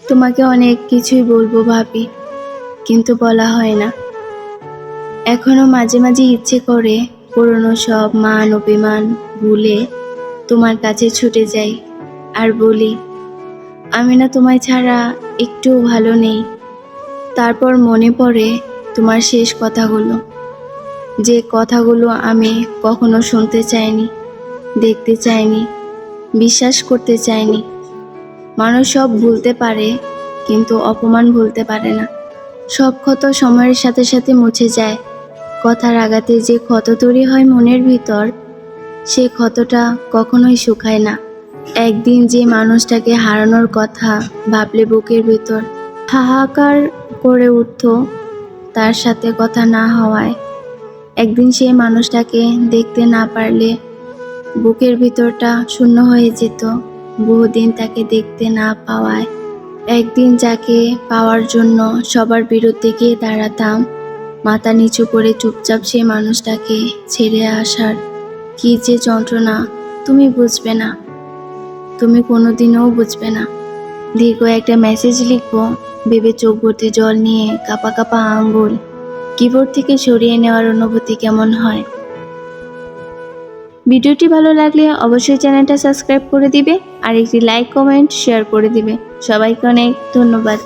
তোমাকে অনেক কিছুই বলবো ভাবি, কিন্তু বলা হয় না। এখনো মাঝে মাঝে ইচ্ছে করে পুরনো সব মান অভিমান ভুলে তোমার কাছে ছুটে যাই আর বলি, আমি না তোমায় ছাড়া একটুও ভালো নেই। তারপর মনে পড়ে তোমার শেষ কথাগুলো, যে কথাগুলো আমি কখনো শুনতে চাইনি, দেখতে চাইনি, বিশ্বাস করতে চাইনি। মানুষ সব ভুলতে পারে, কিন্তু অপমান ভুলতে পারে না। সব ক্ষত সময়ের সাথে সাথে মুছে যায়। কথার আঘাতে যে ক্ষত তৈরি হয় মনের ভিতর, সে ক্ষতটা কখনোই শুকায় না। একদিন যে মানুষটাকে হারানোর কথা ভাবলে বুকের ভিতর হাহাকার করে উঠত, তার সাথে কথা না হওয়ায়, একদিন সেই মানুষটাকে দেখতে না পারলে বুকের ভিতরটা শূন্য হয়ে যেত বহুদিন তাকে দেখতে না পাওয়ায়। একদিন যাকে পাওয়ার জন্য সবার বিরুদ্ধে গিয়ে দাঁড়াতাম, মাথা নিচু করে চুপচাপ সেই মানুষটাকে ছেড়ে আসার কি যে যন্ত্রণা তুমি বুঝবে না, তুমি কোনোদিনও বুঝবে না। দীর্ঘ একটা মেসেজ লিখবো ভেবে চোখ ভর্তি জল নিয়ে কাঁপা কাঁপা আঙ্গুল কিবোর্ড থেকে সরিয়ে নেওয়ার অনুভূতি কেমন হয়। ভিডিওটি ভালো লাগলে অবশ্যই চ্যানেলটা সাবস্ক্রাইব করে দিবে আর একটি লাইক কমেন্ট শেয়ার করে দিবে। সবাইকে অনেক ধন্যবাদ।